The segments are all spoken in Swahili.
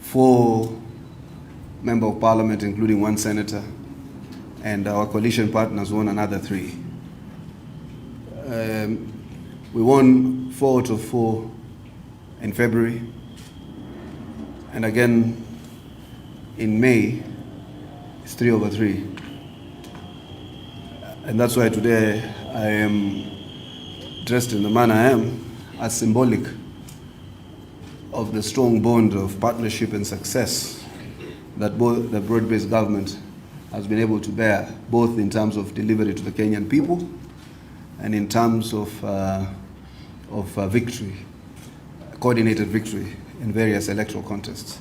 4 members of parliament, including 1 senator, and our coalition partners won another 3. We won 4 out of 4 in February, and again in May, it's 3 over 3. And that's why today I am dressed in the manner I am, as symbolic of the strong bond of partnership and success that both the broad-based government has been able to bear, both in terms of delivery to the Kenyan people and in terms of victory, coordinated victory in various electoral contests.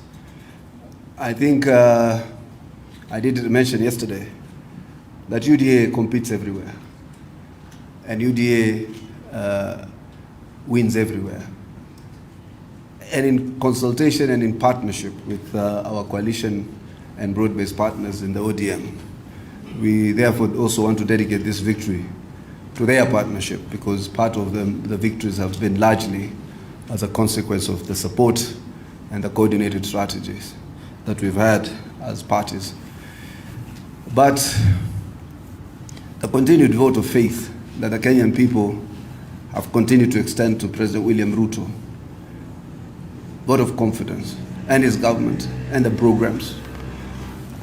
I think I did mention yesterday that UDA competes everywhere, and UDA wins everywhere. And in consultation and in partnership with our coalition and broad-based partners in the ODM, we therefore also want to dedicate this victory to their partnership, because part of the victories have been largely as a consequence of the support and the coordinated strategies that we've had as parties. But the continued vote of faith that the Kenyan people have continued to extend to President William Ruto, vote of confidence, and his government and the programs,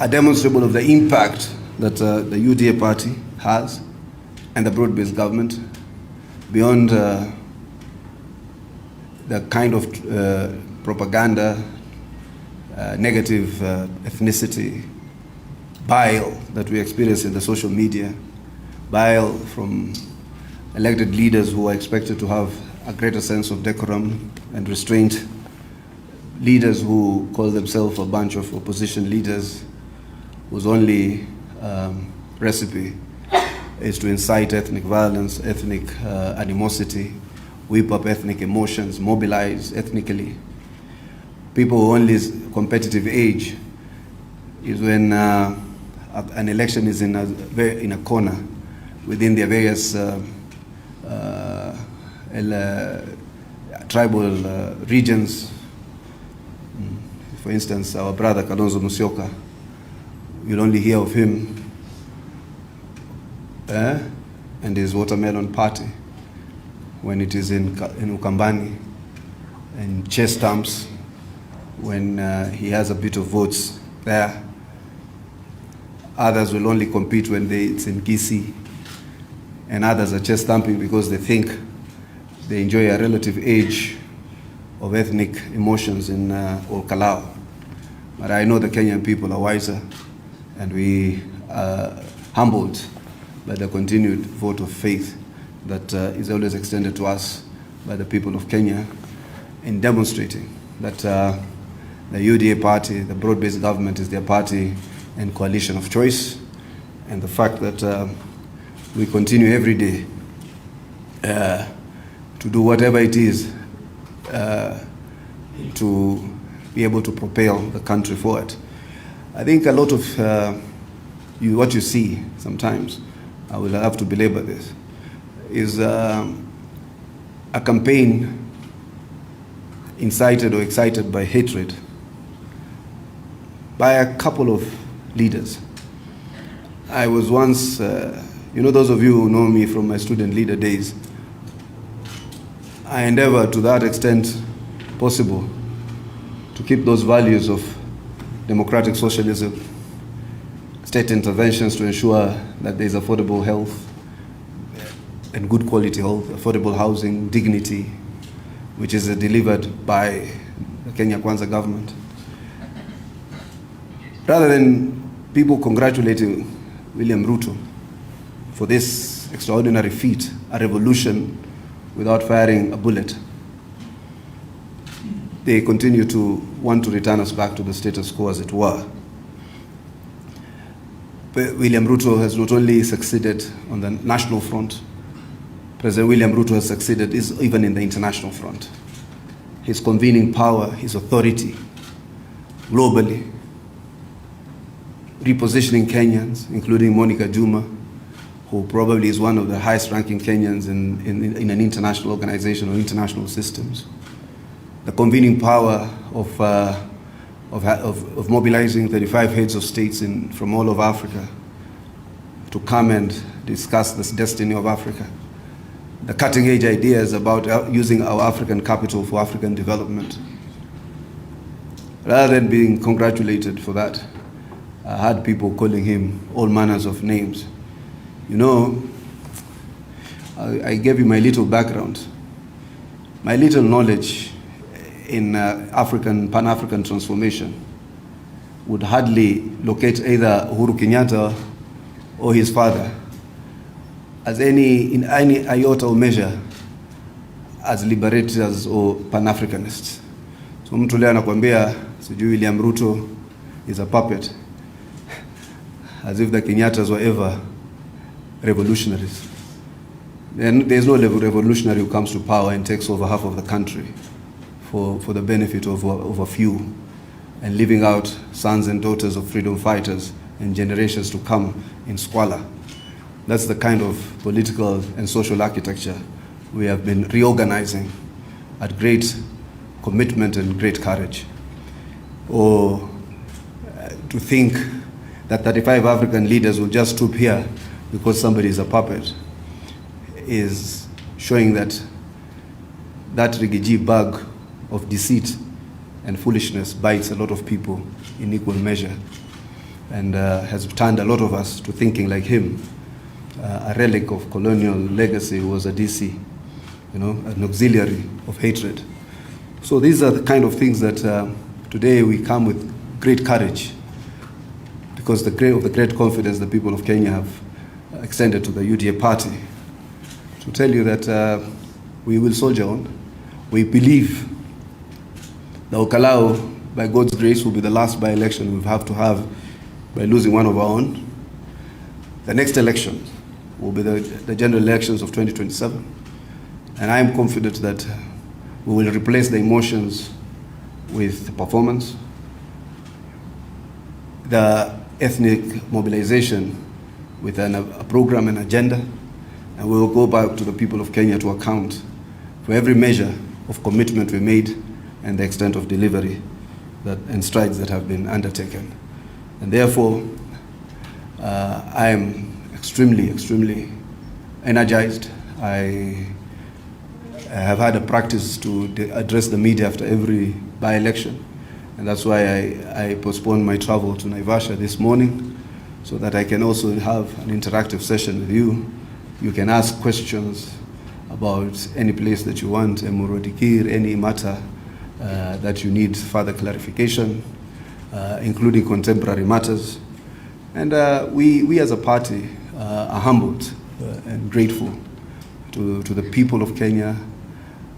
are demonstrable of the impact that the UDA party has and the broad-based government beyond the kind of propaganda, negative ethnicity, bile that we experience in the social media, bile from elected leaders who are expected to have a greater sense of decorum and restraint, leaders who call themselves a bunch of opposition leaders whose only recipe is to incite ethnic violence, ethnic animosity, whip up ethnic emotions, mobilize ethnically. People who only competitive age is when an election is in a corner within their various tribal regions. For instance, our brother Kalonzo Musyoka, you'll only hear of him and his watermelon party when it is in Ukambani, and chest stamps when he has a bit of votes there. Others will only compete when it's in Kisii, and others are chest stamping because they think they enjoy a relative age of ethnic emotions in Olkalau. But I know the Kenyan people are wiser, and we are humbled by the continued vote of faith that is always extended to us by the people of Kenya, in demonstrating that the UDA party, the broad-based government, is their party and coalition of choice, and the fact that we continue every day to do whatever it is to be able to propel the country forward. I think a lot of what you see sometimes, I will have to belabor this, is a campaign incited or excited by hatred by a couple of leaders. I was once, those of you who know me from my student leader days, I endeavor to that extent possible to keep those values of democratic socialism, state interventions to ensure that there is affordable health and good quality health, affordable housing, dignity, which is delivered by the Kenya Kwanza government. Rather than people congratulating William Ruto for this extraordinary feat, a revolution without firing a bullet, they continue to want to return us back to the status quo, as it were. But William Ruto has not only succeeded on the national front, President William Ruto has succeeded even in the international front. His convening power, his authority globally, repositioning Kenyans, including Monica Juma, who probably is one of the highest ranking Kenyans in an international organization or international systems. The convening power of of mobilizing 35 heads of states from all over Africa to come and discuss this destiny of Africa. The cutting edge ideas about using our African capital for African development. Rather than being congratulated for that, I had people calling him all manners of names. You know, I gave you my little background. My little knowledge in Pan-African transformation would hardly locate either Uhuru Kenyatta or his father as in any iota or measure as liberators or Pan-Africanists. So mtu leo anakuambia sijui William Ruto is a puppet, as if the Kenyattas were ever revolutionaries. Then there's no revolutionary who comes to power and takes over half of the country for the benefit of a few, and leaving out sons and daughters of freedom fighters and generations to come in squalor. That's the kind of political and social architecture we have been reorganizing at great commitment and great courage. Or to think that 35 African leaders will just stoop here because somebody is a puppet is showing that rigiji bag of deceit and foolishness bites a lot of people in equal measure, and has turned a lot of us to thinking like him. A relic of colonial legacy was a DC, an auxiliary of hatred. So these are the kind of things that today we come with great courage, because of the great confidence the people of Kenya have extended to the UDA party, to tell you that we will soldier on. We believe the Okalau, by God's grace, will be the last by-election we have to have by losing one of our own. The next election will be the general elections of 2027. And I am confident that we will replace the emotions with performance, the ethnic mobilization with a program and agenda, and we will go back to the people of Kenya to account for every measure of commitment we made and the extent of delivery and strides that have been undertaken. And therefore, I am extremely, extremely energized. I have had a practice to address the media after every by-election, and that's why I postponed my travel to Naivasha this morning, so that I can also have an interactive session with you. You can ask questions about any place that you want, Emurodikir, any matter that you need further clarification, including contemporary matters. And we as a party are humbled and grateful to the people of Kenya.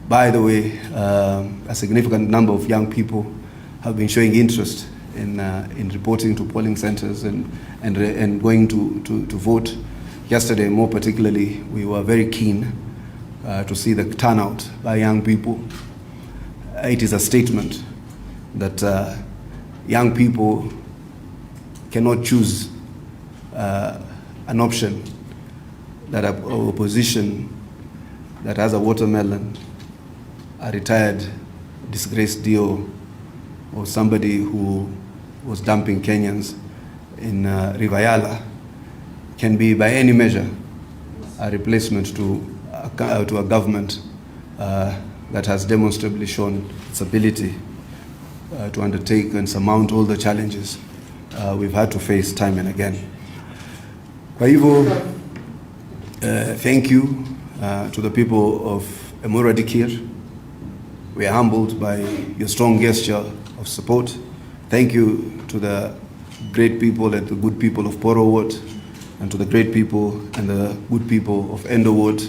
By the way, a significant number of young people have been showing interest in reporting to polling centers and going to vote. Yesterday, more particularly, we were very keen to see the turnout by young people. It is a statement that young people cannot choose an option that opposition that has a watermelon, a retired disgraced DO, or somebody who was dumping Kenyans in Rivayala can be by any measure a replacement to a government that has demonstrably shown its ability to undertake and surmount all the challenges we've had to face time and again. Kwa hivyo, thank you to the people of Emurodikir. We are humbled by your strong gesture of support. Thank you to the great people and the good people of Poro Ward, and to the great people and the good people of Endo Ward,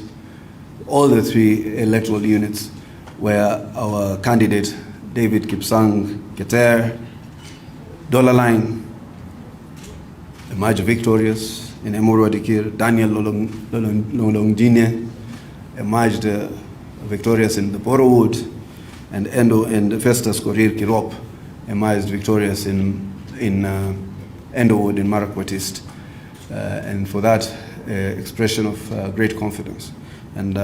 all the three electoral units where our candidate, David Kipsang Keter, Dollar Line, emerged victorious. In Emurodikir, Daniel Lolongjine emerged victorious in the Poro Ward, and Endo and Festus Korir Kirop emerged victorious in Endo Ward in Marakwet East. And for that expression of great confidence. And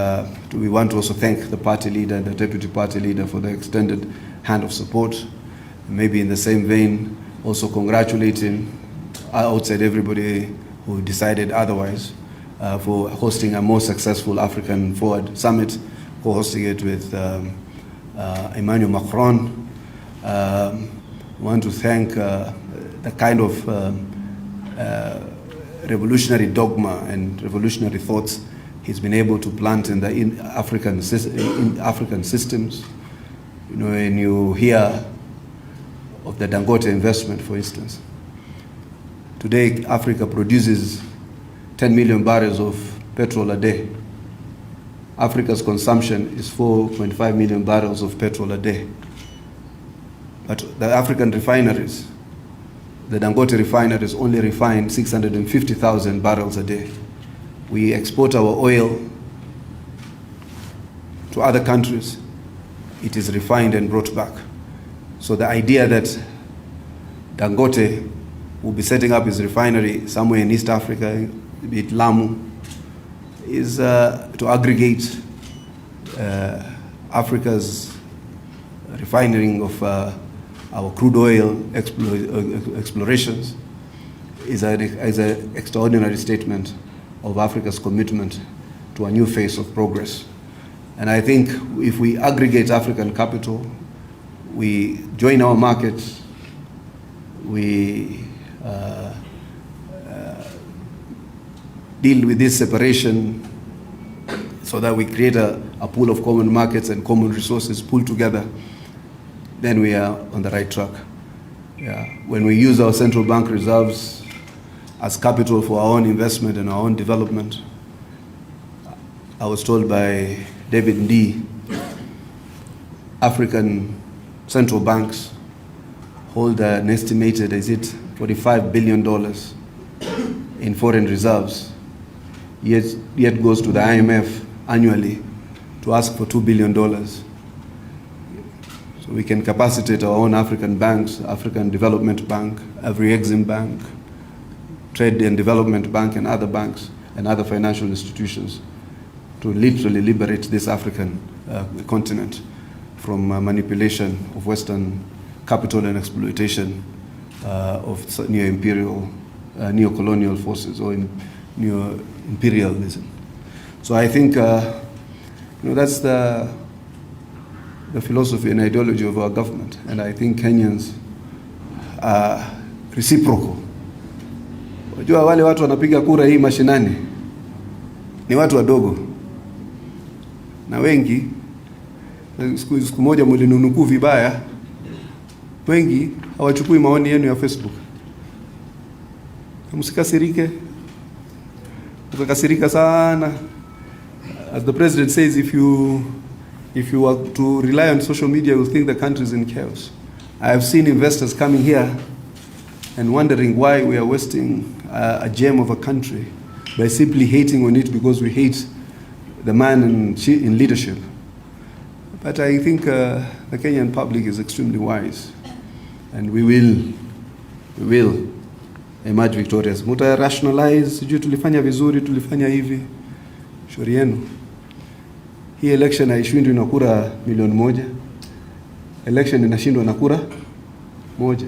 we want to also thank the party leader and the deputy party leader for the extended hand of support. Maybe in the same vein, also congratulating outside everybody who decided otherwise for hosting a more successful African Forward Summit, co-hosting it with Emmanuel Macron. I want to thank the kind of revolutionary dogma and revolutionary thoughts he's been able to plant in African systems. You know, when you hear of the Dangote investment, for instance, today Africa produces 10 million barrels of petrol a day. Africa's consumption is 4.5 million barrels of petrol a day. But the African refineries, the Dangote refineries only refine 650,000 barrels a day. We export our oil to other countries. It is refined and brought back. So the idea that Dangote will be setting up his refinery somewhere in East Africa, be it Lamu, is to aggregate Africa's refining of our crude oil explorations is an extraordinary statement of Africa's commitment to a new phase of progress. And I think if we aggregate African capital, we join our markets, we deal with this separation so that we create a pool of common markets and common resources pulled together, then we are on the right track. Yeah. When we use our central bank reserves as capital for our own investment and our own development, I was told by David Ndii, African central banks hold an estimated, is it $45 billion in foreign reserves, yet goes to the IMF annually to ask for $2 billion. So we can capacitate our own African banks, African Development Bank, Afri-Exim Bank, Trade and Development Bank, and other banks and other financial institutions to literally liberate this African continent from manipulation of Western capital and exploitation of neo-imperial, neo-colonial forces or neo-imperialism. So I think that's the philosophy and ideology of our government, and I think Kenyans are reciprocal. Wajua wale watu wanapiga kura hii mashinani ni watu wadogo, na wengi siku moja mlinunukuu vibaya, wengi hawachukui maoni yenu ya Facebook. Msikasirike, ukakasirika sana. As the president says, if you are to rely on social media, you'll think the country is in chaos. I have seen investors coming here and wondering why we are wasting a gem of a country by simply hating on it because we hate the man in leadership. But I think the Kenyan public is extremely wise, and we will emerge victorious. Muta rationalize, sijui tulifanya vizuri, tulifanya hivi. Shauri yenu. Hii election haishindwi na kura milioni moja. Election inashindwa na kura moja.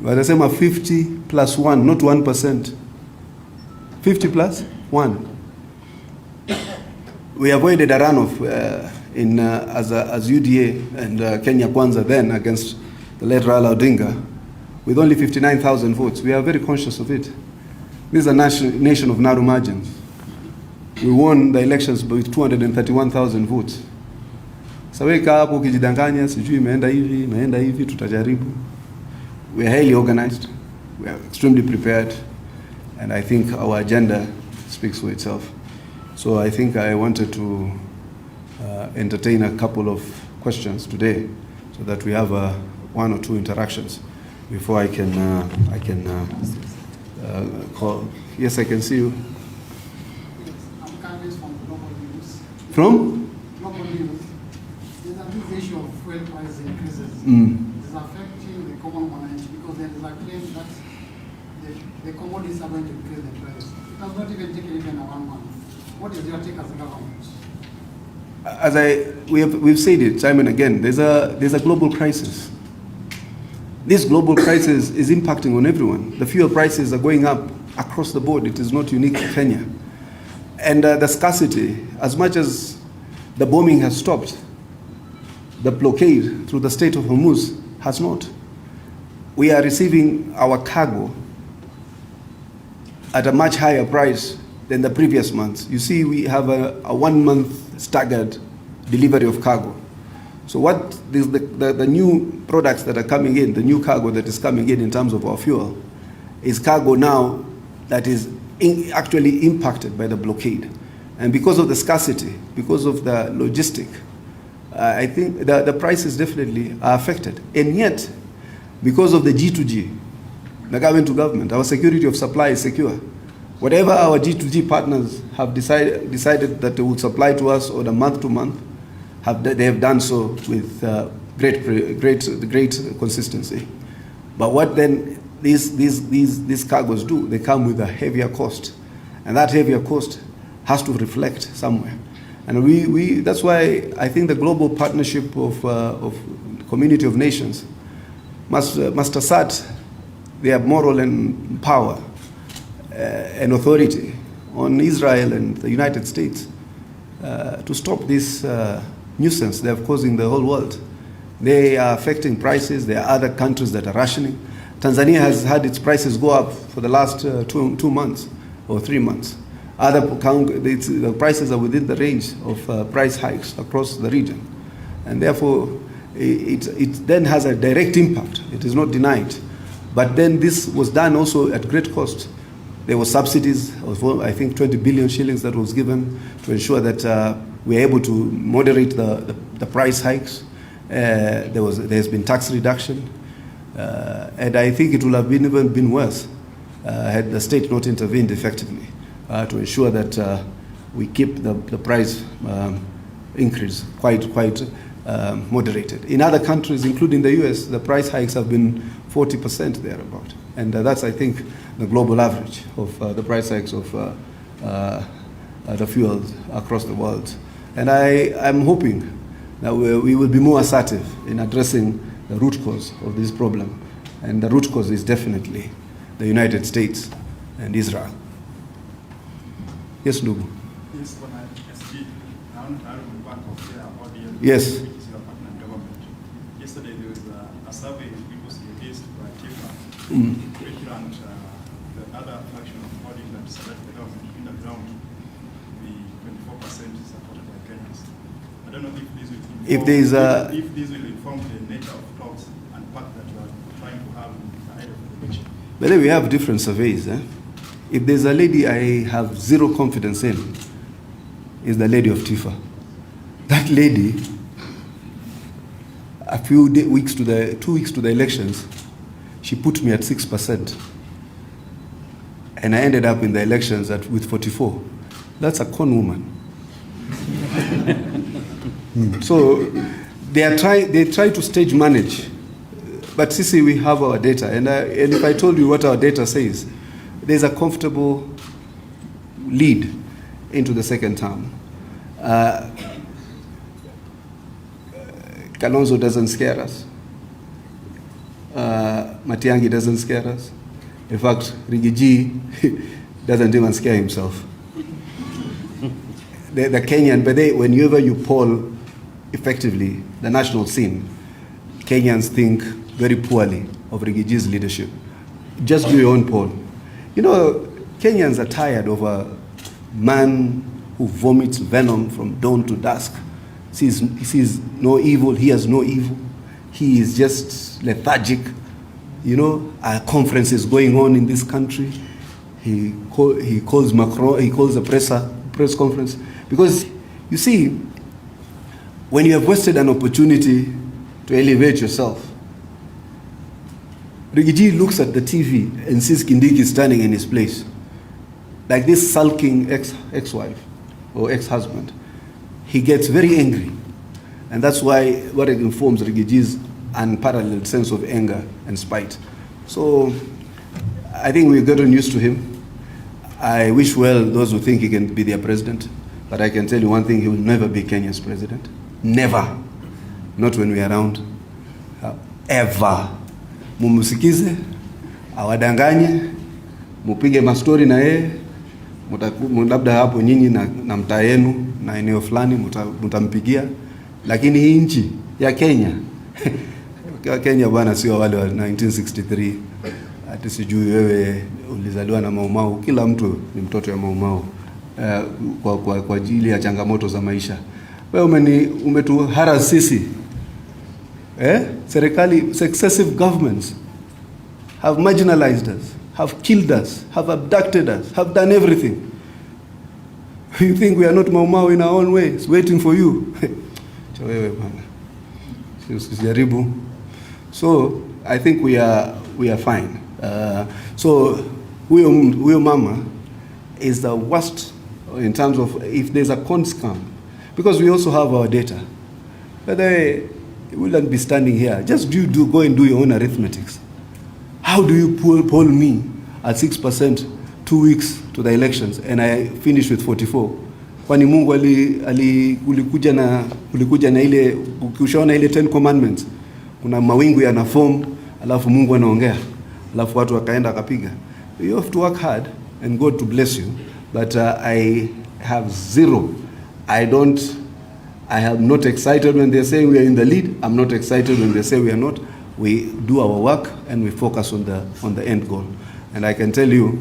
Wanasema 50 plus 1, not 1%. 50 plus 1. We avoided a runoff as UDA and Kenya Kwanza then against the late Raila Odinga with only 59,000 votes. We are very conscious of it. This is a nation of narrow margins. We won the elections with 231,000 votes. Saweka hapo ukijidanganya sijui imeenda hivi tutajaribu. We are highly organized. We are extremely prepared, and I think our agenda speaks for itself. So I think I wanted to entertain a couple of questions today so that we have one or two interactions before I can call. Yes, I can see you. From? Global news. There's a big issue of fuel price increases. It's affecting the common man because there is a claim that the commodities are going to increase the price. It has not even taken even 1 month. What is your take as a government? As we've said it time and again, there's a global crisis. This global crisis is impacting on everyone. The fuel prices are going up across the board. It is not unique to Kenya. And the scarcity, as much as the bombing has stopped, the blockade through the Strait of Hormuz has not. We are receiving our cargo at a much higher price than the previous months. You see, we have a 1 month staggered delivery of cargo. So what the new products that are coming in, the new cargo that is coming in terms of our fuel, is cargo now that is actually impacted by the blockade. And because of the scarcity, because of the logistic, I think the prices definitely are affected. And yet, because of the G2G, the government to government, our security of supply is secure. Whatever our G2G partners have decided that they will supply to us on a month to month, they have done so with great consistency. But what then these cargoes do, they come with a heavier cost. And that heavier cost has to reflect somewhere. And that's why I think the global partnership of community of nations must assert their moral and power and authority on Israel and the United States to stop this nuisance they are causing the whole world. They are affecting prices. There are other countries that are rationing. Tanzania has had its prices go up for the last 2 months or 3 months. The prices are within the range of price hikes across the region. And therefore, it then has a direct impact. It is not denied. But then this was done also at great cost. There were subsidies of, I think, 20 billion shillings that was given to ensure that we are able to moderate the price hikes. There's been tax reduction. And I think it would have even been worse had the state not intervened effectively to ensure that we keep the price increase quite moderated. In other countries, including the US, the price hikes have been 40% thereabout. And that's, I think, the global average of the price hikes of the fuels across the world. And I'm hoping that we will be more assertive in addressing the root cause of this problem. And the root cause is definitely the United States and Israel. Yes, Nubu. Yes, when I speak, I want to back of their audience. Yes. Which is your partner government. Yesterday there was a survey which was released by TIFA, which and the other faction of body that select the government in the ground, the 24% supported by Kenyans. I don't know if this will inform, if this will inform the nature of talks and pact that you are trying to have ahead of the election. But then we have different surveys. If there's a lady I have zero confidence in, is the lady of Tifa. That lady, a few 2 weeks to the elections, she put me at 6%. And I ended up in the elections with 44. That's a con woman. So they try to stage manage. But Sisi, we have our data. And if I told you what our data says, there's a comfortable lead into the second term. Kalonzo doesn't scare us. Matiang'i doesn't scare us. In fact, Rigiji doesn't even scare himself. The Kenyan, but whenever you poll effectively the national scene, Kenyans think very poorly of Rigiji's leadership. Just do your own poll. You know, Kenyans are tired of a man who vomits venom from dawn to dusk. He sees no evil, he has no evil. He is just lethargic. You know, a conference is going on in this country. He calls Macron, he calls a press conference. Because, you see, when you have wasted an opportunity to elevate yourself, Rigiji looks at the TV and sees Kindiki standing in his place. Like this sulking ex-wife or ex-husband. He gets very angry. And that's why what it informs Rigiji's unparalleled sense of anger and spite. So I think we've gotten used to him. I wish well those who think he can be their president. But I can tell you one thing, he will never be Kenya's president. Never. Not when we're around. Ever. mumsikize, awadanganye, mupige mastori na yeye, labda hapo nyinyi na mtaa yenu na eneo fulani mtampigia, lakini hii nchi ya Kenya Kenya bwana sio wale wa 1963 ati sijui wewe ulizaliwa na Maumau. Kila mtu ni mtoto ya Maumau kwa ajili ya changamoto za maisha. Wewe umetuhara sisi. Serikali, successive governments have marginalized us, have killed us, have abducted us, have done everything. You think we are not Maumau in our own ways, waiting for you? Wewe bwana, usijaribu. So I think we are fine. So huyo mama is the worst in terms of if there's a con scam, because we also have our data. But they wouldn't be standing here. Just go and do your own arithmetics. How do you poll me at 6% 2 weeks to the elections and I finish with 44? Kwani Mungu ulikuja na ile, ukishaona ile 10 commandments, kuna mawingu yana form, alafu Mungu anaongea, alafu watu wakaenda akapiga. You have to work hard and God to bless you, but I have zero. I am not excited when they say we are in the lead. I'm not excited when they say we are not. We do our work and we focus on the end goal. And I can tell you,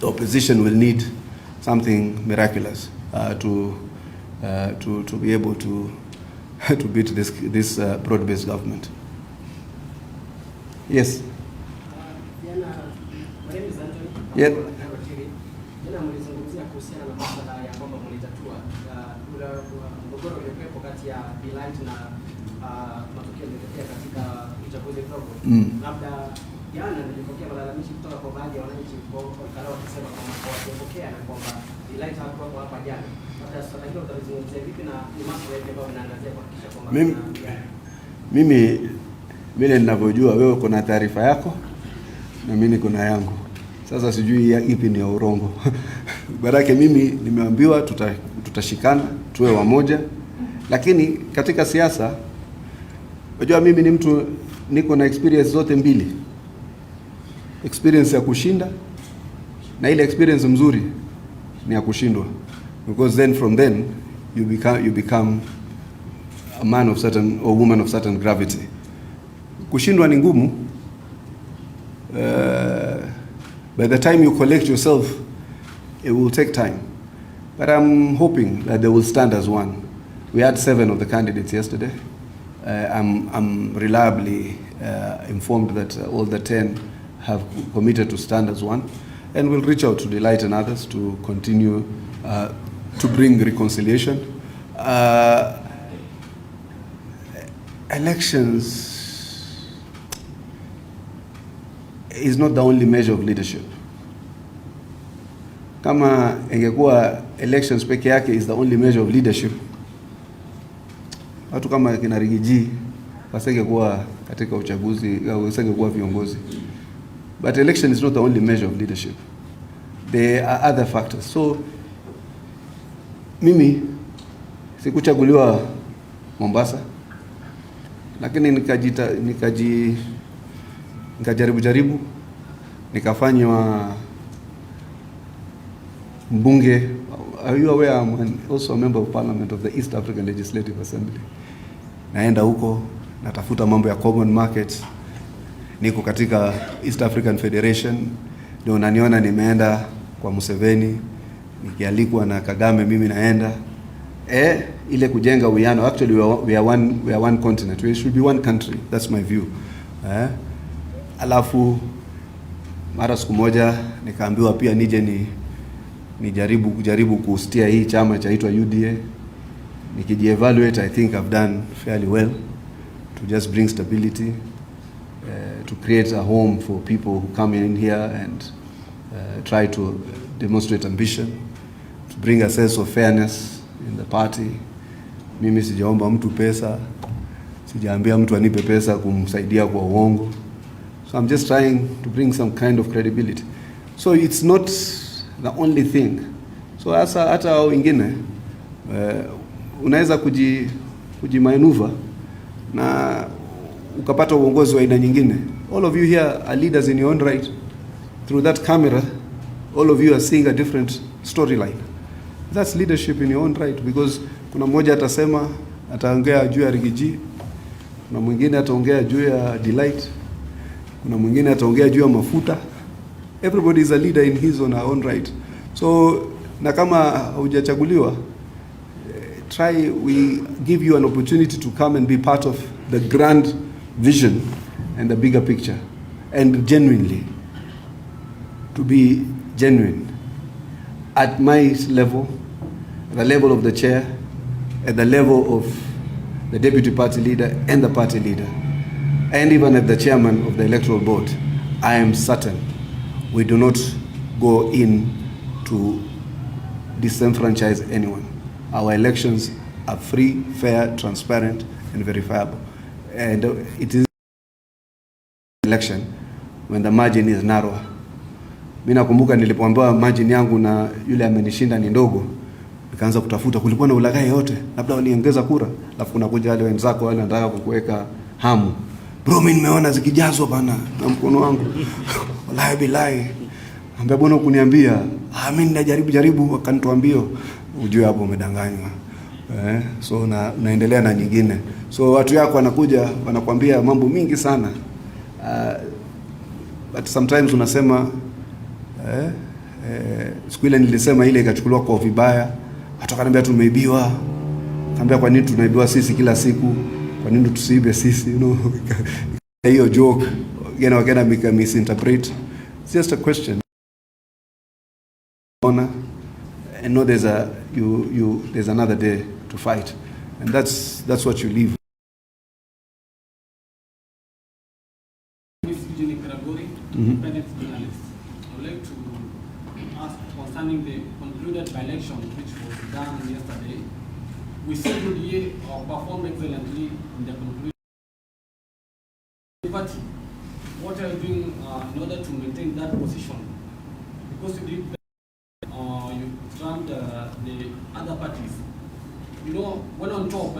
the opposition will need something miraculous to be able to beat this broad-based government. Yes. Yeah. Labda jana nilipokea malalamishi kutoka kwa baadhi ya wananchi wakisema kwamba wapokea na kwamba delight hakuwa hapa jana. Labda swala hilo utalizungumzia vipi na ni masuala yapi ambayo mnaangazia kuhakikisha kwamba mimi ninavyojua wewe kuna taarifa yako na mimi niko na yangu. Sasa sijui ipi ni ya urongo. Baraka mimi nimeambiwa tutashikana tuwe wamoja, lakini katika siasa unajua mimi ni mtu niko na experience zote mbili. Experience ya kushinda na ile experience mzuri ni ya kushindwa, because then from then you become a man of certain or woman of certain gravity. Kushindwa ni ngumu. By the time you collect yourself, it will take time. But I'm hoping that they will stand as one. We had 7 of the candidates yesterday. I'm reliably informed that all the 10 have committed to stand as one, and we'll reach out to Delight and others to continue to bring reconciliation. Elections is not the only measure of leadership. Kama ingekuwa elections peke yake is the only measure of leadership, watu kama kina Rigiji wasingekuwa katika uchaguzi au wasingekuwa viongozi. But election is not the only measure of leadership. There are other factors. So mimi sikuchaguliwa Mombasa, lakini nikajaribu nikafanywa mbunge. Are you aware I'm also a member of parliament of the East African Legislative Assembly? Naenda huko natafuta mambo ya common markets. Niko katika East African Federation, ndio unaniona nimeenda kwa Museveni, nikialikwa na Kagame mimi naenda. Ile kujenga uwiano. Actually we are one continent. We should be one country. That's my view. Alafu mara siku moja nikaambiwa pia nije nijaribu kustia hii chama chaitwa UDA. Nikijievaluate, I think I've done fairly well to just bring stability, to create a home for people who come in here and try to demonstrate ambition, to bring a sense of fairness in the party. Mimi sijaomba mtu pesa, sijaambia mtu anipe pesa kumsaidia kwa uongo. So I'm just trying to bring some kind of credibility. So it's not the only thing. So hata wengine unaweza kujimanuva na ukapata uongozi wa aina nyingine. All of you here are leaders in your own right. Through that camera, all of you are seeing a different storyline. That's leadership in your own right, because kuna mmoja atasema, ataongea juu ya Rigiji, kuna mwingine ataongea juu ya Delight, kuna mwingine ataongea juu ya mafuta. Everybody is a leader in his own right. So na kama hujachaguliwa, we give you an opportunity to come and be part of the grand vision and the bigger picture, and genuinely, to be genuine at my level, the level of the chair, at the level of the deputy party leader and the party leader, and even at the chairman of the electoral board. I am certain we do not go in to disenfranchise anyone. Our elections are free, fair, transparent, and verifiable. And it is election when the margin is narrow. Mimi nakumbuka nilipoambiwa margin yangu na yule amenishinda ni ndogo, nikaanza kutafuta kulikuwa na ulaghai yote, labda waniongeza kura, alafu kuna kuja wale wenzako wale wanataka kukuweka hamu. Bro, mimi nimeona zikijazwa bana na mkono wangu. Wallahi billahi. Ambia bwana kuniambia, mimi najaribu wakanituambia, ujue hapo umedanganywa. So unaendelea na nyingine. So watu yako wanakuja wanakuambia mambo mingi sana. But sometimes unasema siku ile nilisema ile ikachukuliwa kwa vibaya. Watu wakaniambia tumeibiwa. Kaambia kwa nini tunaibiwa sisi kila siku? Kwa nini tusiibe sisi? You know, hiyo joke again misinterpret. It's just a question. Honor, and know there's another day to fight, and that's what you leave. Independent journalist. I would like to ask concerning the concluded by-election which was done yesterday. We saw UDA performed excellently in the conclusion. But what are you doing in order to maintain that position? Because you did you trumped the other parties. You know, when on top,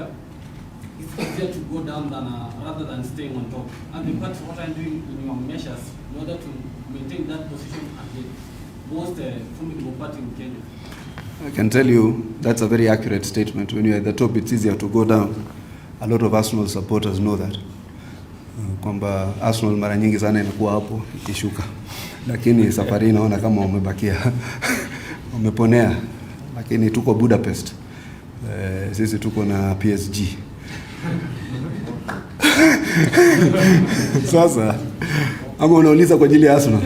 it's easier to go down than rather than staying on top. And the party, what are you doing in your measures in order to maintain that position at the most formidable party in Kenya? I can tell you that's a very accurate statement. When you're at the top, it's easier to go down. A lot of Arsenal supporters know that. Kwamba Arsenal mara nyingi sana inakuwa hapo ikishuka. Lakini safari naona kama umebakia. Umeponea. Lakini tuko Budapest. Sisi tuko na PSG. Sasa ama unauliza kwa ajili ya Arsenal.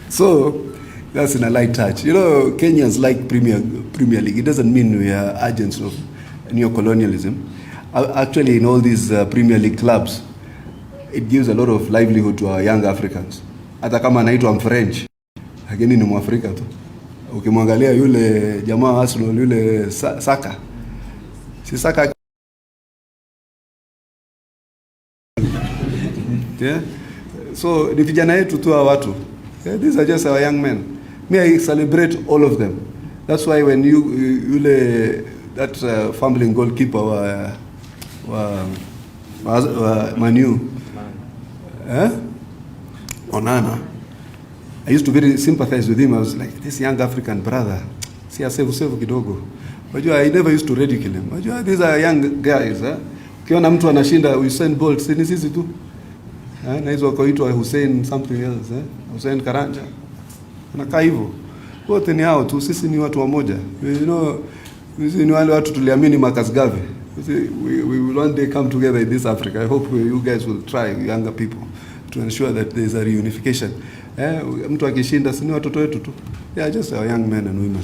So that's in a light touch. You know, Kenyans like Premier League. It doesn't mean we are agents of neo-colonialism. Actually, in all these Premier League clubs, it gives a lot of livelihood to our young Africans. Hata kama anaitwa French, lakini ni Mwafrika tu. Ukimwangalia yule jamaa wa Arsenal, yule Saka. Si Saka. Yeah? So, ni vijana yetu tu wa watu. Yeah, these are just our young men. Me, I celebrate all of them. That's why when that fumbling goalkeeper Manu, Onana, I used to very sympathize with him. I was like, this young African brother, si asevu kidogo. But I never used to ridicule him. But these are young guys. Ukiona mtu anashinda Usain Bolt, si sisi tu. Na hizo wakaitwa Hussein something else, Hussein Karanja. Anakaa hivyo. Wote ni hao tu, sisi ni watu wamoja. You know, sisi ni wale watu tuliamini Marcus Garvey. We will one day come together in this Africa. I hope you guys will try, younger people, to ensure that there is a reunification. Mtu akishinda si ni watoto wetu tu. They are just our young men and women.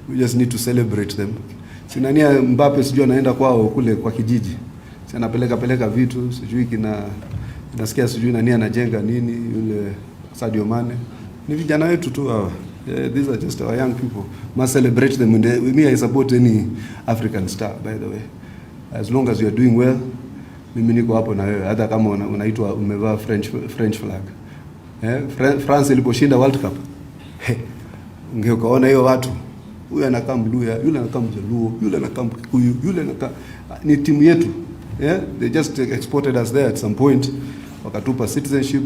We just need to celebrate them. Sinania Mbappe sijui anaenda kwao kule kwa kijiji. Si anapeleka vitu, sijui nasikia sijui nani anajenga nini, yule Sadio Mane. Ni vijana wetu tu hawa. These are just our young people. Must celebrate them. With me, I support any African star, by the way. As long as you are doing well, mimi niko hapo na wewe. Hata kama unaitwa umevaa French flag. France iliposhinda World Cup. Ungekaona hiyo watu. Huyu anakaa Mluya, yule anakaa Mjaluo, yule anakaa Mkikuyu, yule anakaa, ni timu yetu. Yeah, they just exported us there at some point, wakatupa citizenship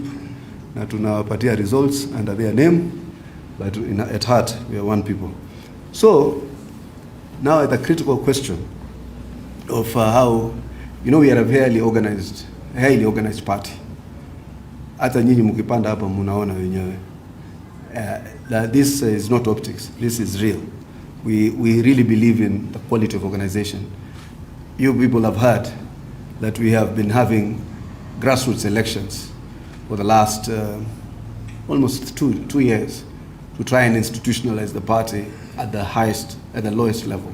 na tunawapatia results under their name, but at heart we are one people. So now at the critical question of how, you know, we are a highly organized party. Hata nyinyi mkipanda hapa mnaona wenyewe. That this is not optics, this is real. We really believe in the quality of organization. You people have heard that we have been having grassroots elections for the last almost two years to try and institutionalize the party at the lowest level.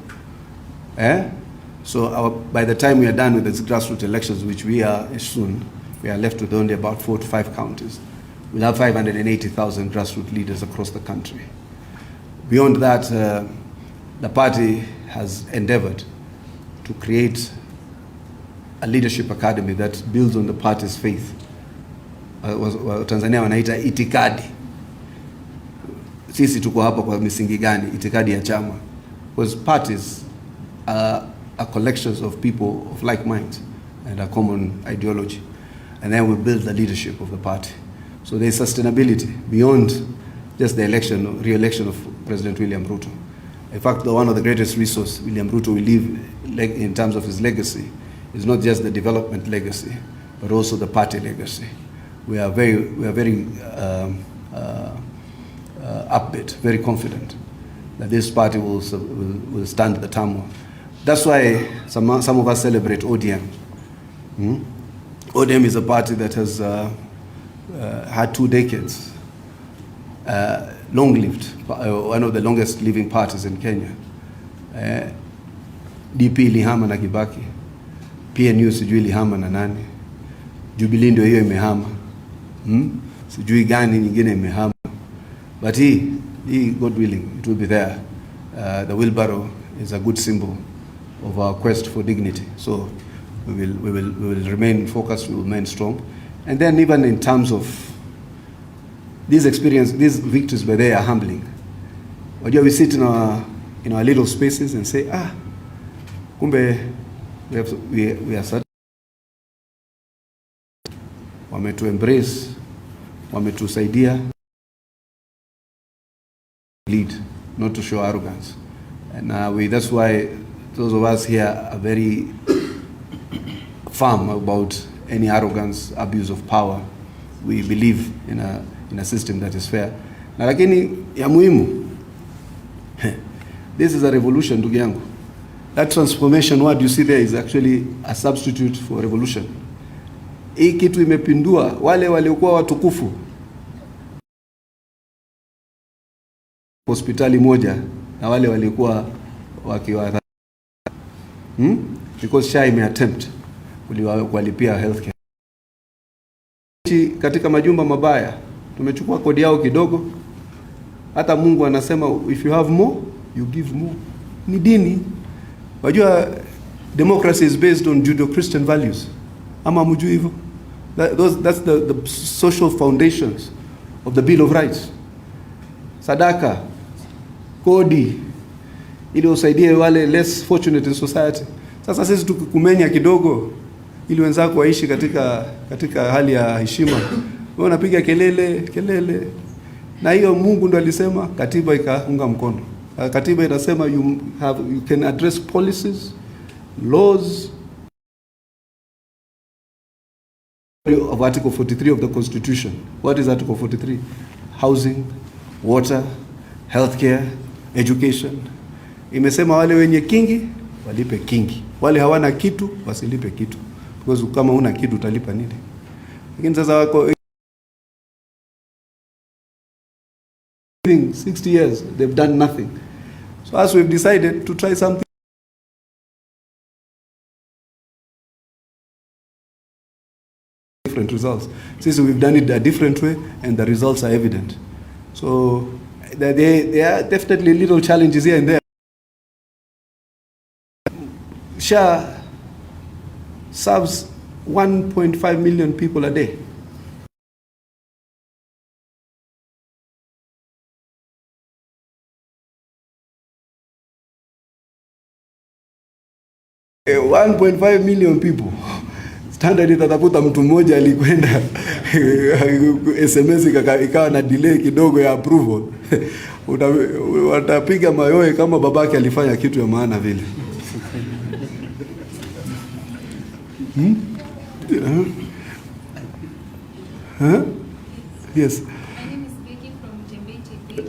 So by the time we are done with the grassroots elections, which we are soon, we are left with only about 4 to 5 counties. We'll have 580,000 grassroots leaders across the country. Beyond that, the party has endeavored to create a leadership academy that builds on the party's faith. Tanzania wanaita itikadi. Sisi tuko hapa kwa misingi gani? Itikadi ya chama. Because parties are collections of people of like mind and a common ideology. And then we build the leadership of the party. So there is sustainability beyond just the re-election of President William Ruto. In fact, one of the greatest resources William Ruto will leave in terms of his legacy is not just the development legacy, but also the party legacy. We are very upbeat, very confident that this party will stand the turmoil. That's why some of us celebrate ODM. ODM is a party that has had 2 decades, long-lived, one of the longest living parties in Kenya. DP ilihama na Kibaki, PNU sijui ilihama na nani, Jubilee ndio hiyo imehama, sijui gani nyingine imehama, but he God willing it will be there. The wheelbarrow is a good symbol of our quest for dignity. So we will remain focused, we will remain strong. And then even in terms of these victories where they are humbling. We sit in our little spaces and say, kumbe we are certain. Wametu embrace, wametusaidia, lead, not to show arrogance. And that's why those of us here are very firm about any arrogance, abuse of power. We believe in a system that is fair. Na lakini ya muhimu, this is a revolution, ndugu yangu. That transformation word you see there is actually a substitute for revolution. Hii kitu imepindua wale waliokuwa watukufu. Hospitali moja na wale walikuwa wakiwa because SHA imeattempt kuwalipia healthcare. Katika majumba mabaya tumechukua kodi yao kidogo. Hata Mungu anasema if you have more you give more. Ni dini. Wajua democracy is based on Judeo-Christian values. Ama mjui hivyo? That's the social foundations of the Bill of Rights. Sadaka, kodi, ili usaidie wale less fortunate in society. Sasa sisi tukikumenya kidogo ili wenzako waishi katika hali ya heshima, wewe unapiga kelele. Na hiyo Mungu ndo alisema, katiba ikaunga mkono. Katiba inasema you can address policies, laws of Article 43 of the Constitution. What is Article 43? Housing, water, healthcare, education. Imesema wale wenye kingi walipe kingi, wale hawana kitu wasilipe kitu, because kama una kitu utalipa nini? Lakini sasa wako 60 years they've done nothing. So as we've decided to try something different results. Since we've done it a different way and the results are evident. So there are definitely little challenges here and there. SHA serves 1.5 million people a day. $1.5 million people. Standard itatafuta mtu mmoja alikwenda SMS ikawa na delay kidogo ya approval. Watapiga mayowe kama babake alifanya kitu ya maana vile. Yes. My name is Becky from Tembei TV.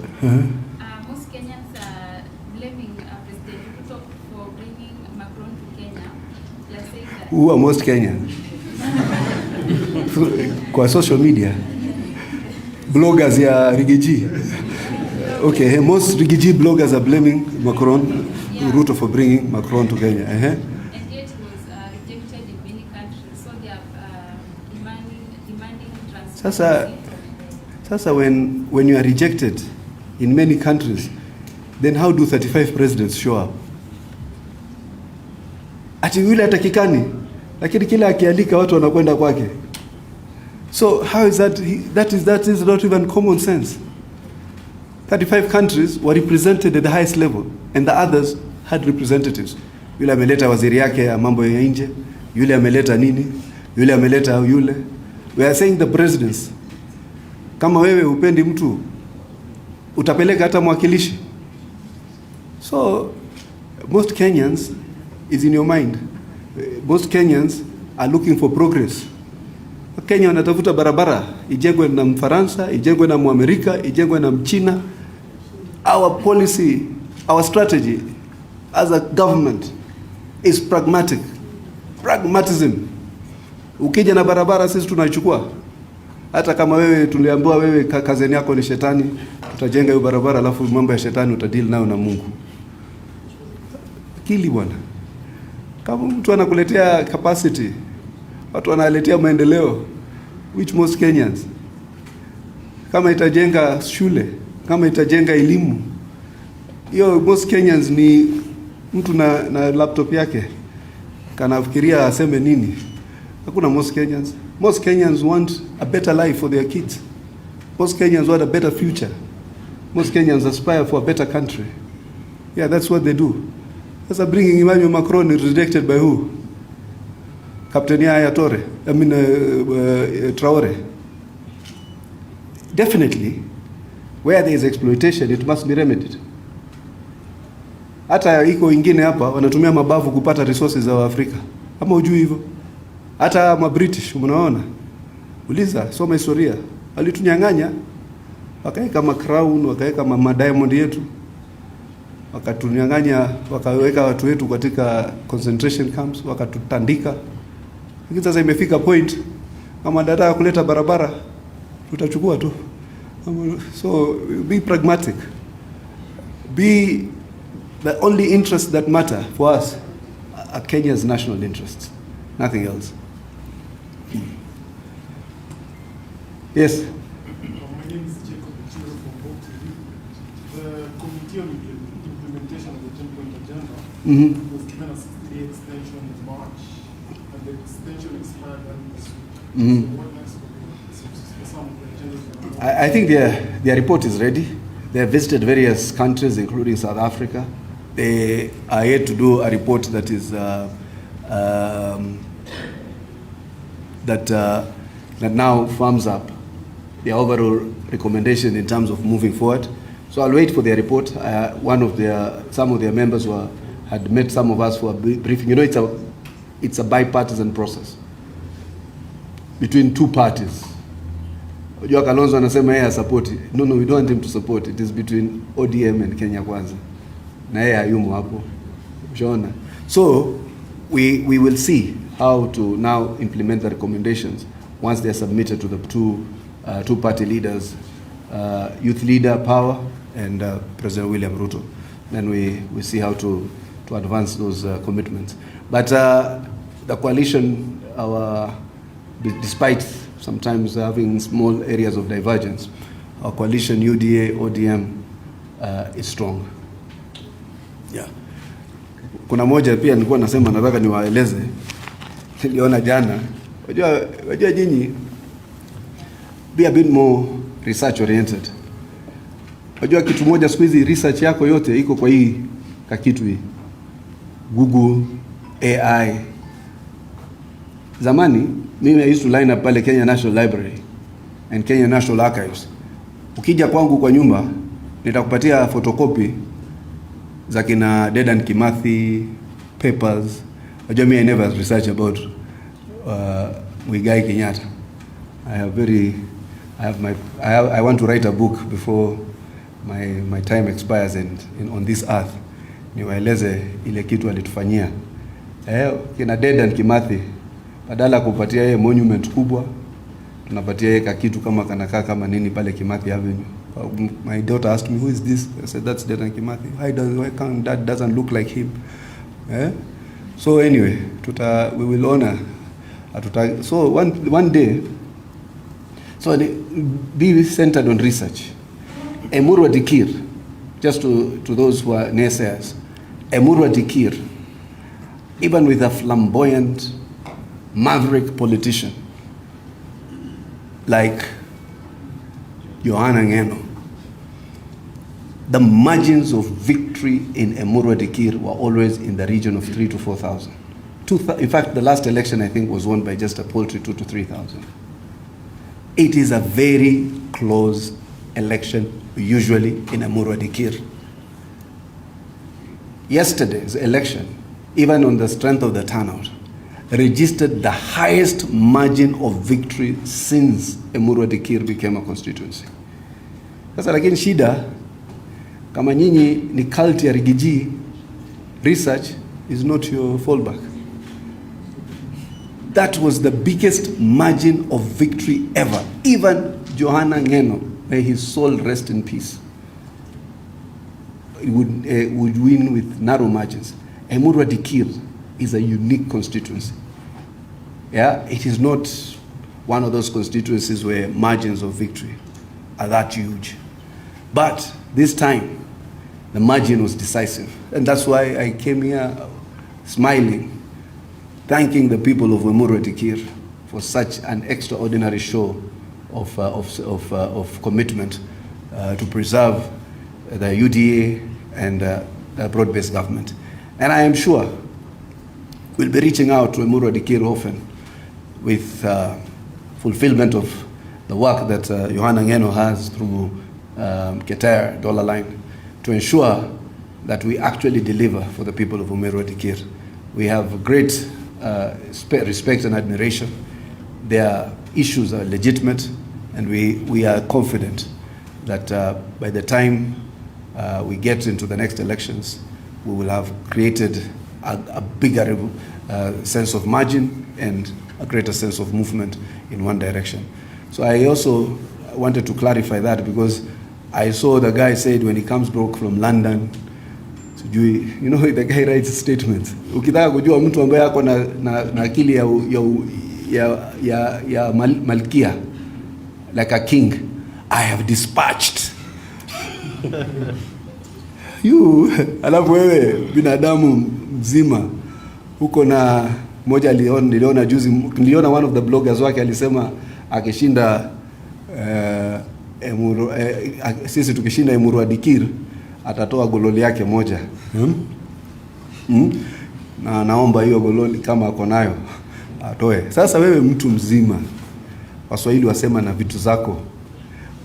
Most Kenyans are blaming President Ruto for bringing Macron to Kenya. They are saying that. Who are most Kenyans? Kwa social media. Bloggers ya Rigiji. Okay, most Rigiji bloggers are blaming Macron, Ruto for bringing Macron to Kenya. And yet it was rejected in many countries. So they are demanding transparency. Sasa when you are rejected in many countries, then how do 35 presidents show up? Ati yule atakikani, lakini kila akialika watu wanakwenda kwake. So how is that? That is not even common sense. 35 countries were represented at the highest level, and the others had representatives. Yule ameleta waziri yake ya mambo ya nje, yule ameleta nini, yule ameleta yule. We are saying the presidents. Kama wewe upendi mtu, utapeleka hata mwakilishi. So most Kenyans is in your mind. Most Kenyans are looking for progress. Kenya wanatafuta barabara ijengwe na Mfaransa, ijengwe na Muamerika, ijengwe na Mchina. Our policy, our strategy as a government is pragmatic. Pragmatism. Ukija na barabara sisi tunaichukua. Hata kama wewe tuliambiwa wewe kazeni yako ni shetani, tutajenga hiyo barabara alafu mambo ya shetani utadeal nayo na Mungu. Akili bwana. Kama mtu anakuletea capacity, watu wanaletea maendeleo, which most Kenyans. Kama itajenga shule, kama itajenga elimu, hiyo most Kenyans ni mtu na laptop yake. Kanafikiria aseme nini? Hakuna most Kenyans. Most Kenyans want a better life for their kids. Most Kenyans want a better future. Most Kenyans aspire for a better country. Yeah, that's what they do. Sasa bringing Emmanuel Macron is rejected by who? Captain Yaya Toure. Traore. Definitely, where there is exploitation, it must be remedied. Hata iko ingine hapa wanatumia mabavu kupata resources za Afrika. Kama hujui hivyo. Hata ma British unaona. Uliza, soma historia. Walitunyang'anya, wakaweka ma crown, wakaweka ma diamond yetu. Wakatunyang'anya, wakaweka watu wetu katika concentration camps, wakatutandika. Lakini sasa imefika point kama dada kuleta barabara tutachukua tu. So be pragmatic. Be the only interests that matter for us are Kenya's national interests, nothing else. Yes. My name is Jacob Chiro from Bob TV. The Committee on Implementation of the 10-point agenda was given a 60-day extension in March, and the extension expired earlier this week. So what next for some of the agendas? I think their report is ready. They have visited various countries, including South Africa. They are yet to do a report that is that now firms up the overall recommendation in terms of moving forward. So I'll wait for their report. Some of their members had met some of us for a briefing. You know, it's a bipartisan process between two parties. Unajua Kalonzo anasema yeye support. No, we don't want him to support. It is between ODM and Kenya Kwanza. Na yeye hayumo hapo. Unaona? So we will see how to now implement the recommendations once they are submitted to the two party leaders, youth leader Power and President William Ruto. Then we see how to advance those commitments. But the coalition, despite sometimes having small areas of divergence, our coalition UDA, ODM is strong. Yeah. Kuna moja pia nilikuwa nasema nataka niwaeleze. Niliona jana. Wajua nyinyi be a bit more research oriented. Wajua kitu moja siku hizi research yako yote iko kwa hii kakitu hii. Google, AI. Zamani mimi I used to line up pale Kenya National Library and Kenya National Archives. Ukija kwangu kwa nyumba nitakupatia photocopy za kina Dedan Kimathi papers. Najua mimi I never research about Muigai Kenyatta. I want to write a book before my time expires on this earth. Niwaeleze ile kitu alitufanyia. Kina Dedan Kimathi, badala kupatia yeye monument kubwa, tunapatia yeye kitu kama kanakaa kama nini pale Kimathi Avenue. My daughter asked me, who is this? I said, that's Dedan Kimathi. Why can't that doesn't look like him? So anyway, we will honor. So one day, so be centered on research. Emurwa Dikir, just to those who are naysayers, Emurwa Dikir, even with a flamboyant, maverick politician like Johanna Ngeno, the margins of victory in Emurwa Dikir were always in the region of 3,000 to 4,000. In fact, the last election I think was won by just a paltry 2,000 to 3,000. It is a very close election, usually in Emurwa Dikir. Yesterday's election, even on the strength of the turnout, registered the highest margin of victory since Emurwa Dikir became a constituency. Sasa lakini shida, kama nyinyi ni cult ya Rigiji, research is not your fallback. That was the biggest margin of victory ever. Even Johanna Ngeno, may his soul rest in peace, would win with narrow margins. Emurwa Dikir is a unique constituency. Yeah, it is not one of those constituencies where margins of victory are that huge. But this time, the margin was decisive. And that's why I came here smiling, thanking the people of Emurwa Dikir for such an extraordinary show of commitment to preserve the UDA and the broad-based government. And I am sure we'll be reaching out to Emurwa Dikir often with fulfillment of the work that Johanna Ngeno has through Keter Dollar Line to ensure that we actually deliver for the people of Emurwa Dikir. We have great respect and admiration. Their issues are legitimate, and we are confident that by the time we get into the next elections, we will have created a bigger sense of margin and a greater sense of movement in one direction. So I also wanted to clarify that, because I saw the guy said when he comes back from London, you know, the guy writes statements. Ukitaka kujua mtu ambaye ako na akili ya malkia, like a king, I have dispatched. Alafu wewe binadamu mzima huko na moja niliona juzi, niliona one of the bloggers wake alisema akishinda sisi tukishinda Emurwa Dikir atatoa gololi yake moja. Na naomba hiyo gololi kama ako nayo atoe. Sasa wewe mtu mzima, Waswahili wasema na vitu zako,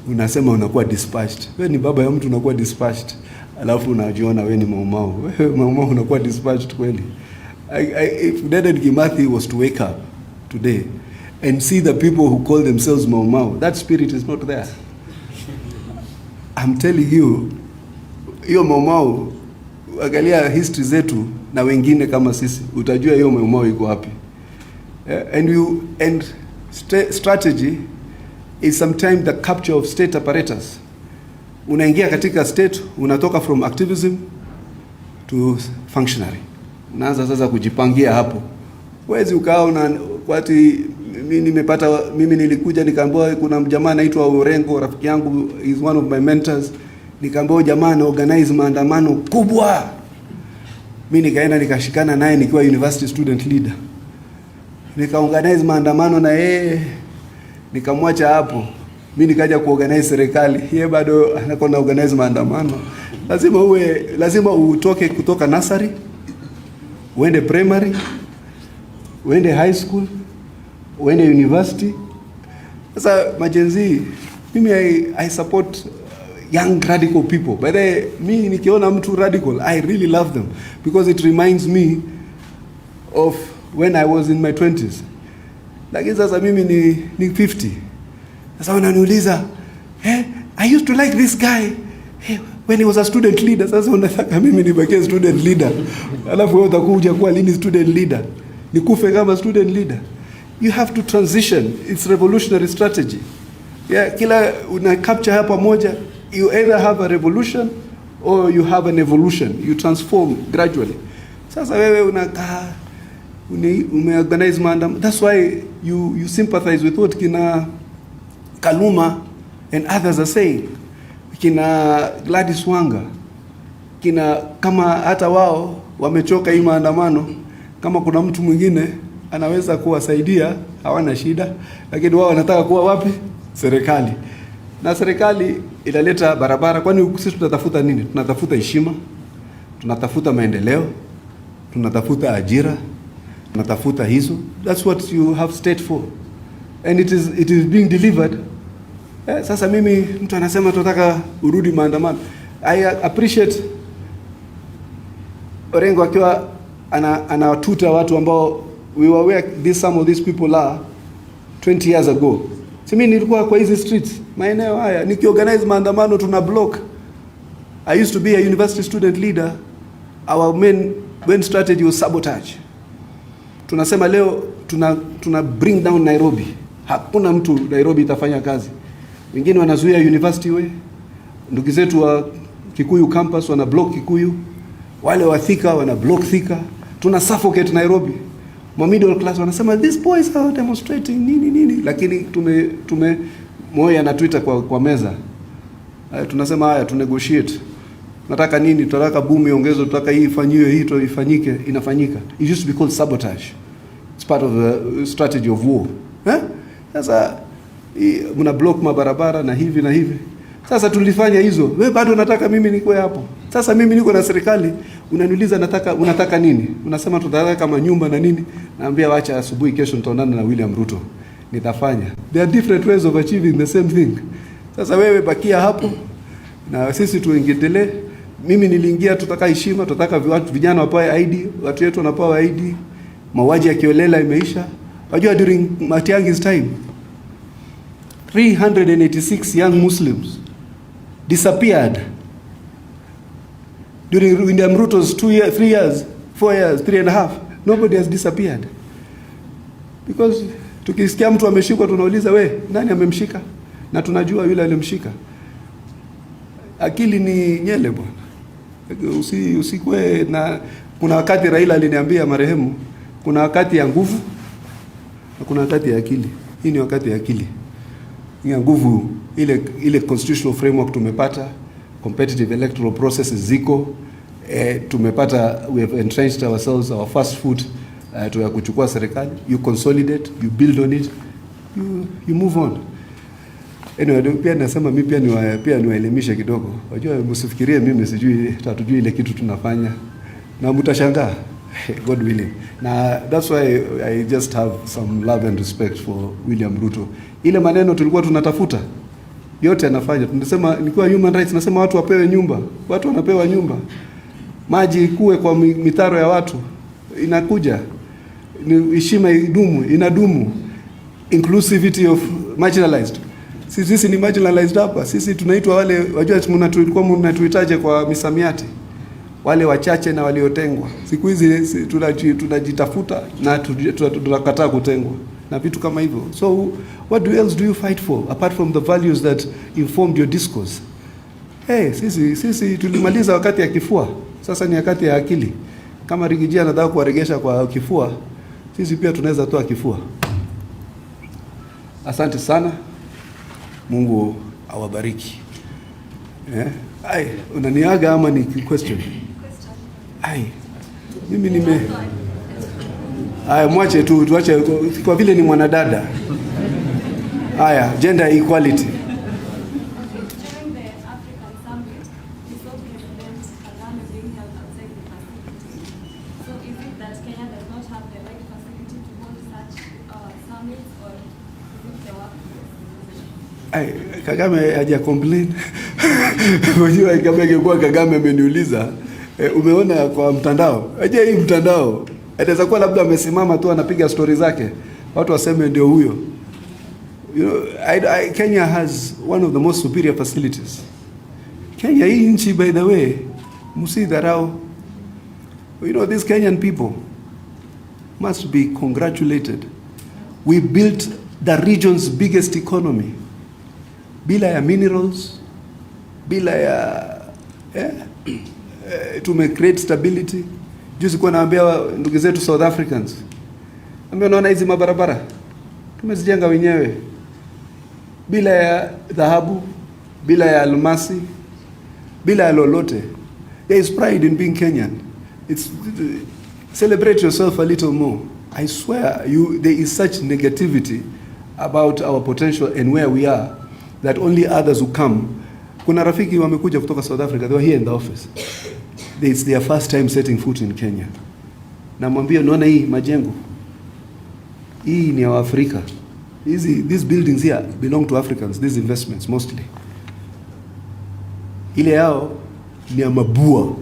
unasema unakuwa dispatched. Wewe ni baba ya mtu unakuwa dispatched, alafu unajiona wewe ni maumau. Wewe maumau unakuwa dispatched kweli? If Dedan Kimathi was to wake up today and see the people who call themselves maumau, that spirit is not there. I'm telling you, hiyo maumau, angalia history zetu na wengine kama sisi, utajua hiyo maumau iko wapi. And strategy is sometimes the capture of state apparatus. Unaingia katika state, unatoka from activism to functionary. Unaanza sasa kujipangia hapo. Wezi ukaona kwati mimi nilikuja nikaambiwa kuna jamaa anaitwa Orengo, rafiki yangu, is one of my mentors. Nikaambiwa jamaa ana organize maandamano kubwa. Mimi nikaenda nikashikana naye nikiwa university student leader. Nikaorganize maandamano na yeye, nikamwacha hapo. Mimi nikaja kuorganize serikali, yeye bado anakwenda organize maandamano. Lazima utoke kutoka nursery, uende primary, uende high school, uende university. Sasa majenzi, mimi I support young radical people. By the way, mi nikiona mtu radical, I really love them because it reminds me of when I was in my 20s. Lakini sasa mimi ni 50. Sasa wananiuliza, I used to like this guy when he was a student leader. Sasa unataka mimi nibakie student leader, alafu wewe utakuja kuwa lini student leader? Nikufe kama student leader? You have to transition. It's revolutionary strategy. Yeah, kila una capture hapa moja, you either have a revolution or you have an evolution. You transform gradually. Sasa wewe unakaa umeorganize maandamano. That's why you sympathize with what kina Kaluma and others are saying. Kina Gladys Wanga, kina kama hata wao wamechoka hii maandamano, kama kuna mtu mwingine anaweza kuwasaidia, hawana shida, lakini wao wanataka kuwa wapi? Serikali. Na serikali inaleta barabara, kwani sisi tunatafuta nini? Tunatafuta heshima, tunatafuta maendeleo, tunatafuta ajira, tunatafuta hizo. That's what you have state for. And it is being delivered. Sasa mimi mtu anasema tunataka urudi maandamano. I appreciate Orengo akiwa anawatuta watu ambao we were where some of these people are 20 years ago. Si mimi nilikuwa kwa hizi streets, maeneo haya, nikiorganize maandamano tuna block. I used to be a university student leader. Our main strategy was sabotage. Tunasema leo tuna bring down Nairobi. Hakuna mtu Nairobi itafanya kazi. Wengine wanazuia university way. Ndugu zetu wa Kikuyu campus wana block Kikuyu. Wale wa Thika wana block Thika. Tuna suffocate Nairobi. Ma middle class wanasema these boys are demonstrating nini. Lakini tume moyo na Twitter kwa meza. Tunasema haya tu negotiate. Nataka nini? Tunataka boom iongezwe, tunataka hii ifanywe, hii to ifanyike, inafanyika. It used to be called sabotage. It's part of the strategy of war. Sasa mna block mabarabara na hivi na hivi. Sasa tulifanya hizo. Wewe bado unataka mimi nikuwe hapo. Sasa mimi niko na serikali, unaniuliza unataka nini? Unasema tutataka kama nyumba na nini? Naambia wacha asubuhi kesho nitaonana na William Ruto. Nitafanya. There are different ways of achieving the same thing. Sasa wewe bakia hapo na sisi tuendelee. Mimi niliingia tutaka heshima, tutaka watu vijana wapae ID, watu wetu wanapawa ID. Mauaji ya kiolela imeisha. Unajua during Matiang'i's time 386 young Muslims disappeared. During William Ruto's 2 years, 3 years, 4 years, 3.5, nobody has disappeared. Because tukisikia mtu ameshikwa tunauliza nani amemshika? Na tunajua yule alimshika. Akili ni nyele bwana. Usikwe na kuna wakati Raila aliniambia marehemu, kuna wakati ya nguvu na kuna wakati ya akili. Hii ni wakati ya akili. Ya nguvu ile constitutional framework tumepata, competitive electoral processes ziko, tumepata, we have entrenched ourselves, our first foot to kuchukua serikali. You consolidate, you build on it, you move on. Anyway, pia nasema mimi pia niwaelimishe kidogo. Unajua msifikirie mimi tatujui ile kitu tunafanya. Na mtashangaa. God willing. Na that's why I just have some love and respect for William Ruto. Ile maneno tulikuwa tunatafuta yote anafanya. Tunasema nikiwa human rights nasema watu wapewe nyumba. Watu wanapewa nyumba. Maji ikue kwa mitaro ya watu inakuja. Heshima inadumu. Inclusivity of marginalized. Sisi ni marginalized hapa. Sisi tunaitwa wale, wajua tulikuwa mnatuitaje kwa misamiati. Wale wachache na waliotengwa. Siku hizi tunajitafuta na tunakataa kutengwa. Na vitu kama hivyo. So what else do you fight for apart from the values that informed your discourse? Sisi tulimaliza wakati ya kifua. Sasa ni wakati ya akili. Kama Rigijia anataka kuwaregesha kwa kifua, sisi pia tunaweza toa kifua. Asante sana. Mungu awabariki. Unaniaga ama ni question? Mimi mwache tuache kwa vile ni mwanadada. Gender equality. During the African summit, we saw President Kagame being held outside the facility. So is it that Kenya does not have the right facility to hold such summits? Kagame haja complain. Unajua kama ingekuwa Kagame ameniuliza, umeona kwa mtandao? Aje hii mtandao. Ataweza kuwa labda amesimama tu anapiga story zake. Watu waseme ndio huyo. You know, Kenya has one of the most superior facilities. Kenya hii nchi, by the way, msidharau. You know, these Kenyan people must be congratulated. We built the region's biggest economy. Bila ya minerals, bila ya to create stability. Juzi kwa naambia ndugu zetu South Africans, ambao naona hizi mabarabara tumezijenga wenyewe, bila ya dhahabu, bila ya almasi, bila ya lolote. There is pride in being Kenyan. It's celebrate yourself a little more. I swear there is such negativity about our potential and where we are that only others who come. Kuna rafiki wamekuja kutoka South Africa, they were here in the office. It's their first time setting foot in Kenya. Namwambia unaona hii majengo, hii ni ya Afrika. These buildings here belong to Africans, these investments mostly. Ile yao ni ya mabua.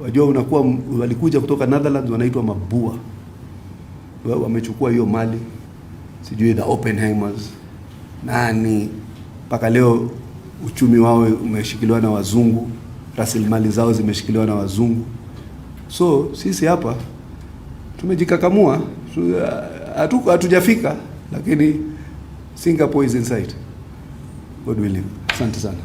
Wajua unakuwa walikuja kutoka Netherlands, wanaitwa mabua. Wamechukua hiyo mali, sijui the Oppenheimers nani, mpaka leo uchumi wao umeshikiliwa na wazungu, rasilimali zao zimeshikiliwa na wazungu. So sisi hapa tumejikakamua, hatujafika, lakini Singapore is in sight. God willing. Asante sana.